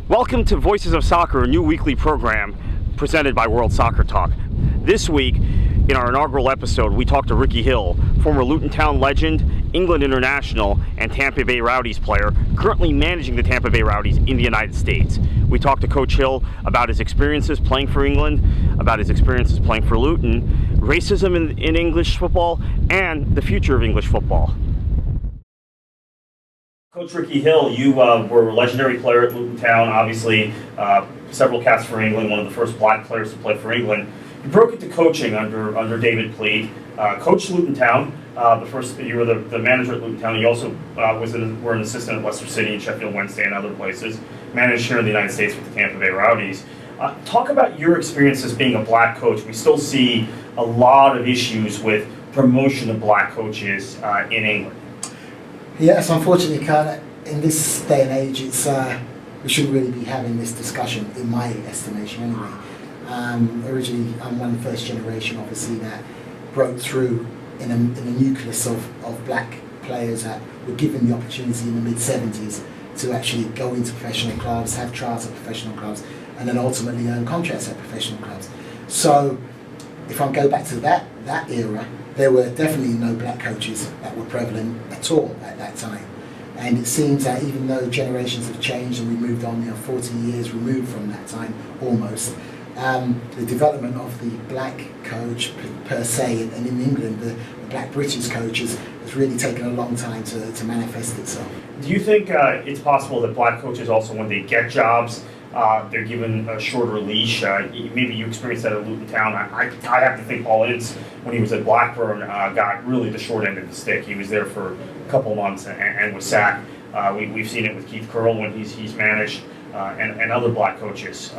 Welcome to Voices of Soccer, a new weekly program presented by World Soccer Talk. This week, in our inaugural episode, we talked to Ricky Hill, former Luton Town legend, England international, and Tampa Bay Rowdies player, currently managing the Tampa Bay Rowdies in the United States. We talked to Coach Hill about his experiences playing for England, about his experiences playing for Luton, racism in English football, and the future of English football. Coach Ricky Hill, you were a legendary player at Luton Town, obviously several caps for England, one of the first black players to play for England. You broke into coaching under David Pleat, coached Luton Town. You were the manager at Luton Town. You also were an assistant at Leicester City and Sheffield Wednesday and other places. Managed here in the United States with the Tampa Bay Rowdies. Talk about your experience as being a black coach. We still see a lot of issues with promotion of black coaches in England. Yes, unfortunately, in this day and age, we shouldn't really be having this discussion, in my estimation anyway. Originally, I'm one of the first generation, obviously, that broke through in a nucleus of black players that were given the opportunity in the mid-70s to actually go into professional clubs, have trials at professional clubs, and then ultimately earn contracts at professional clubs. So, if I go back to that era, there were definitely no black coaches that were prevalent at all at that time. And it seems that even though generations have changed and we moved on, 40 years removed from that time almost, the development of the black coach per se, and in England the black British coaches has really taken a long time to manifest itself. Do you think it's possible that black coaches also, when they get jobs, they're given a shorter leash? Maybe you experienced that at Luton Town. I have to think Paul Ince, when he was at Blackburn, got really the short end of the stick. He was there for a couple months and was sacked. We've seen it with Keith Curl when he's managed, and other black coaches.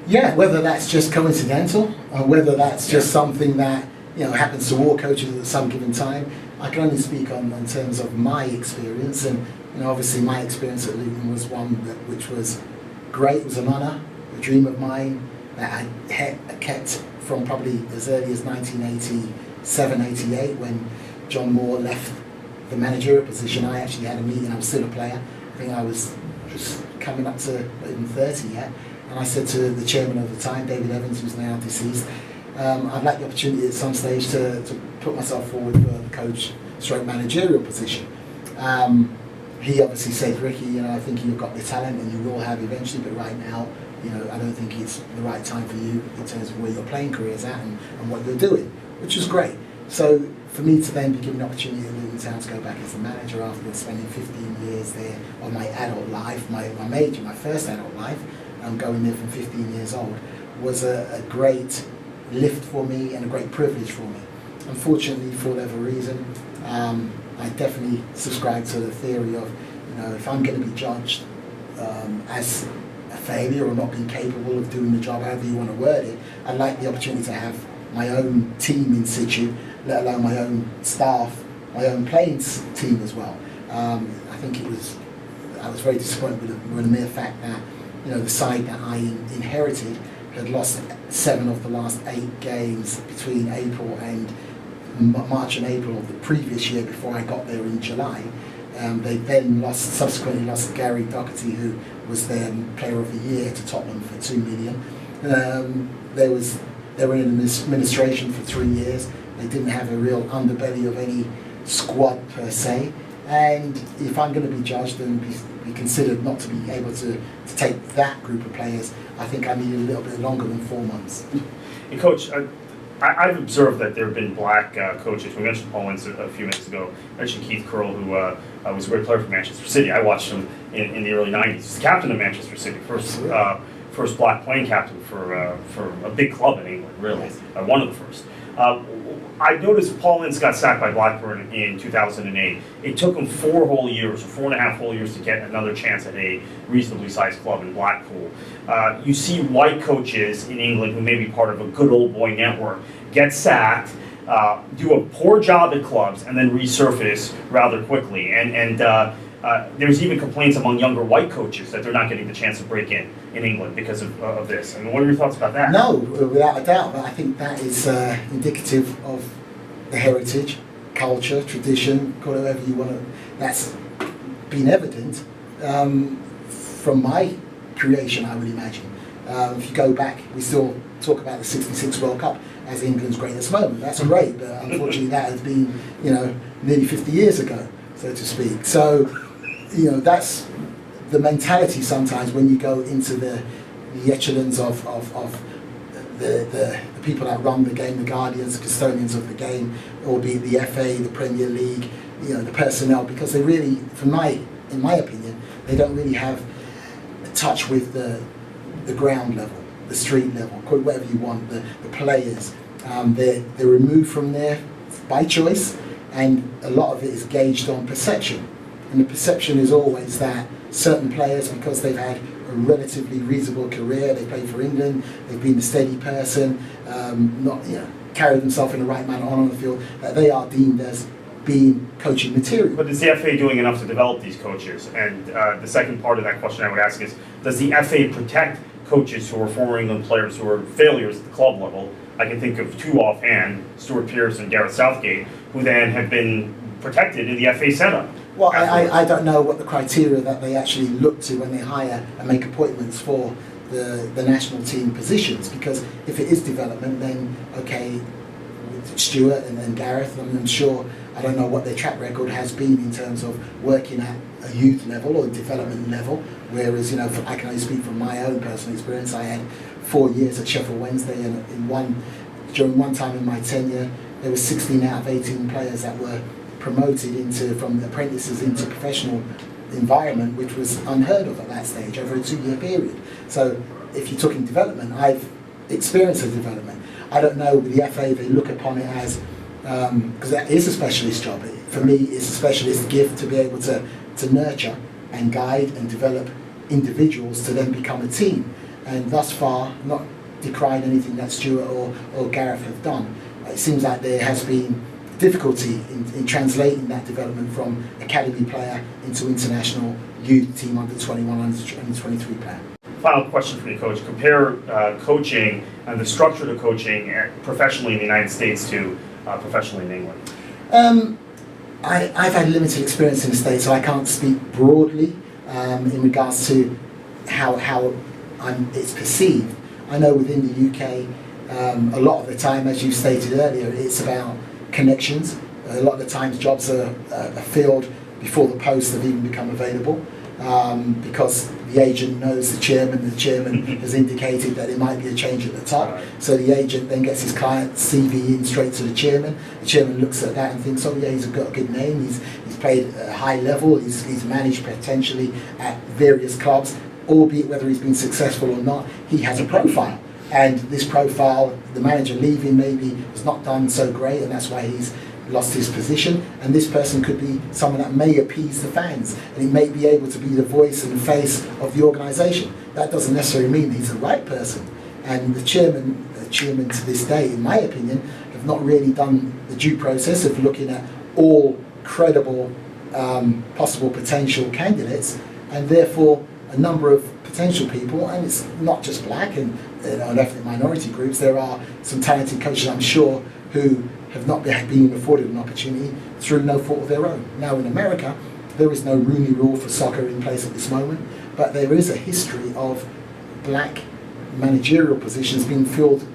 Yeah, whether that's just coincidental or whether that's just something that happens to all coaches at some given time. I can only speak in terms of my experience, and obviously my experience at Luton was one which was great. It was an honour, a dream of mine that I had kept from probably as early as 1987-88 when John Moore left the managerial position. I actually had a meeting. I was still a player. I think I was just coming up to even 30 yet. And I said to the chairman of the time, David Evans, who's now deceased, I'd like the opportunity at some stage to put myself forward for the coach/managerial position. He obviously said, Ricky, I think you've got the talent and you will have eventually, but right now, I don't think it's the right time for you in terms of where your playing career is at and what you're doing, which was great. So for me to then be given the opportunity at Luton Town to go back as the manager after spending 15 years there of my adult life, my first adult life, going there from 15 years old, was a great lift for me and a great privilege for me. Unfortunately, for whatever reason, I definitely subscribe to the theory of, if I'm going to be judged as a failure or not being capable of doing the job, however you want to word it, I'd like the opportunity to have my own team in situ, let alone my own staff, my own playing team as well. I think I was very disappointed with the mere fact that, the side that I inherited had lost 7 of the last 8 games between April and March and April of the previous year before I got there in July. They then subsequently lost Gary Doherty, who was their player of the year, to Tottenham for $2 million. They were in administration for 3 years. They didn't have a real underbelly of any squad per se. And if I'm going to be judged and be considered not to be able to take that group of players, I think I need a little bit longer than 4 months. And Coach, I've observed that there have been black coaches. We mentioned Paul Ince a few minutes ago. I mentioned Keith Curl, who was a great player for Manchester City. I watched him in the early 90s. He's the captain of Manchester City, first black playing captain for a big club in England, really. One of the first. I noticed Paul Ince got sacked by Blackburn in 2008. It took him 4 whole years, or 4.5 whole years, to get another chance at a reasonably sized club in Blackpool. You see white coaches in England who may be part of a good old boy network get sacked, do a poor job at clubs, and then resurface rather quickly. And there's even complaints among younger white coaches that they're not getting the chance to break in England because of this. I mean, what are your thoughts about that? No, without a doubt. But I think that is indicative of the heritage, culture, tradition, call it whatever you want to. That's been evident from my creation, I would imagine. If you go back, we still talk about the '66 World Cup as England's greatest moment. That's great, but unfortunately that has been, nearly 50 years ago, so to speak. So, that's the mentality sometimes when you go into the echelons of the people that run the game, the guardians, the custodians of the game, albeit the FA, the Premier League, the personnel, because they really, in my opinion, they don't really have a touch with the ground level, the street level, call it whatever you want, the players. They're removed from there by choice, and a lot of it is gauged on perception. And the perception is always that certain players, because they've had a relatively reasonable career, they play for England, they've been a steady person, not carry themselves in the right manner on the field, that they are deemed as being coaching material. But is the FA doing enough to develop these coaches? And the second part of that question I would ask is, does the FA protect coaches who are former England players who are failures at the club level? I can think of two offhand, Stuart Pearce and Gareth Southgate, who then have been protected in the FA setup. Well, I don't know what the criteria that they actually look to when they hire and make appointments for the national team positions, because if it is development, then okay, with Stuart and then Gareth, I'm sure, I don't know what their track record has been in terms of working at a youth level or development level, whereas, I can only speak from my own personal experience. I had 4 years at Sheffield Wednesday, and during one time in my tenure, there were 16 out of 18 players that were promoted from apprentices into professional environment, which was unheard of at that stage over a 2-year period. So if you're talking development, I've experienced the development. I don't know with the FA, they look upon it as, because that is a specialist job. For me, it's a specialist gift to be able to nurture and guide and develop individuals to then become a team. And thus far, not decrying anything that Stuart or Gareth have done, it seems like there has been difficulty in translating that development from academy player into international youth team under 21 and 23 player. Final question for you, Coach. Compare coaching and the structure of coaching professionally in the United States to professionally in England. I've had limited experience in the States, so I can't speak broadly in regards to how it's perceived. I know within the UK, a lot of the time, as you stated earlier, it's about connections. A lot of the times jobs are filled before the posts have even become available, because the agent knows the chairman has indicated that there might be a change at the top. So the agent then gets his client's CV in straight to the chairman looks at that and thinks, oh yeah, he's got a good name, he's played at a high level, he's managed potentially at various clubs, albeit whether he's been successful or not, he has a profile. And this profile, the manager leaving maybe has not done so great, and that's why he's lost his position. And this person could be someone that may appease the fans, and he may be able to be the voice and the face of the organisation. That doesn't necessarily mean he's the right person. And the chairman to this day, in my opinion, have not really done the due process of looking at all credible, possible potential candidates, and therefore a number of potential people, and it's not just black and ethnic minority groups. There are some talented coaches, I'm sure, who have not been afforded an opportunity through no fault of their own. Now in America, there is no Rooney Rule for soccer in place at this moment, but there is a history of black managerial positions being filled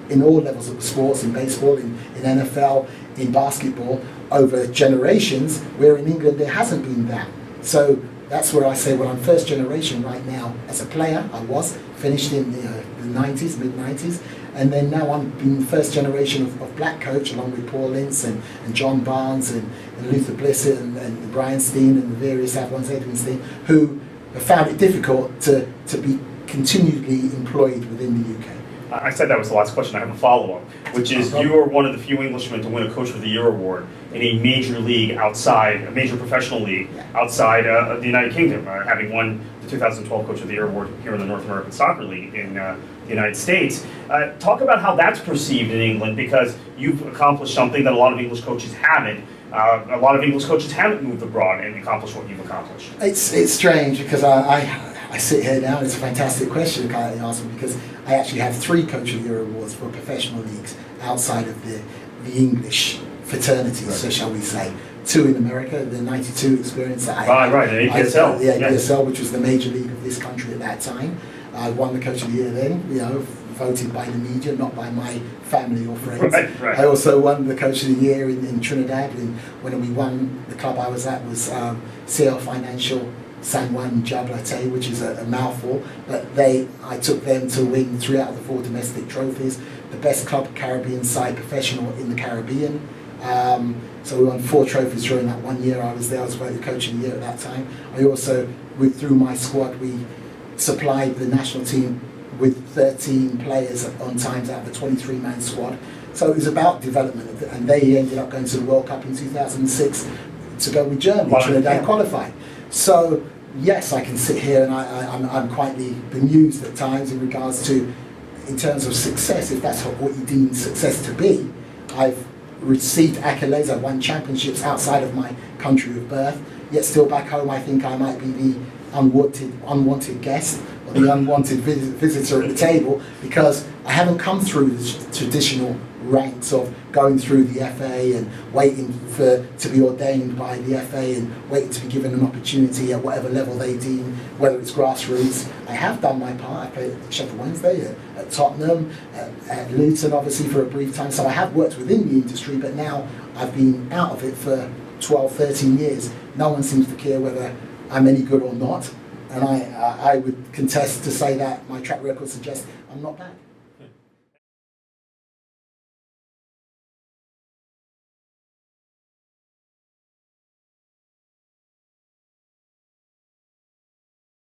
in all levels of the sports, in baseball, in NFL, in basketball, over generations, where in England there hasn't been that. So that's where I say, well, I'm first generation right now as a player. I was finished in the 90s, mid-90s, and then now I'm being first generation of black coach, along with Paul Ince and John Barnes and Luther Blissett and Brian Steen and the various ones, Edwin Steen, who have found it difficult to be continually employed within the UK. I said that was the last question. I have a follow-up, which is you are one of the few Englishmen to win a Coach of the Year award in a major league outside, a major professional league outside of the United Kingdom, having won the 2012 Coach of the Year award here in the North American Soccer League in the United States. Talk about how that's perceived in England, because you've accomplished something that a lot of English coaches haven't. A lot of English coaches haven't moved abroad and accomplished what you've accomplished. It's strange, because I sit here now, and it's a fantastic question you asked me, because I actually have 3 Coach of the Year awards for professional leagues outside of the English fraternities, so shall we say. 2 in America, the 92 experience that Right, the EPSL. The EPSL, which was the major league of this country at that time. I won the Coach of the Year then, voted by the media, not by my family or friends. Right. I also won the Coach of the Year in Trinidad, and when we won, the club I was at was CL Financial San Juan Jablate, which is a mouthful, but I took them to win 3 out of the 4 domestic trophies, the best club Caribbean side professional in the Caribbean. So we won 4 trophies during that 1 year I was there. I was voted Coach of the Year at that time. I also, through my squad, we supplied the national team with 13 players on times out of a 23-man squad. So it was about development, and they ended up going to the World Cup in 2006 to go with Germany. Trinidad qualified. So yes, I can sit here and I'm quite bemused at times in regards to, in terms of success, if that's what you deem success to be. I've received accolades, I've won championships outside of my country of birth, yet still back home I think I might be the unwanted guest or the unwanted visitor at the table, because I haven't come through the traditional ranks of going through the FA and waiting to be ordained by the FA and waiting to be given an opportunity at whatever level they deem, whether it's grassroots. I have done my part. I played at Sheffield Wednesday, at Tottenham, at Luton obviously for a brief time, so I have worked within the industry, but now I've been out of it for 12, 13 years. No one seems to care whether I'm any good or not, and I would contest to say that my track record suggests I'm not bad.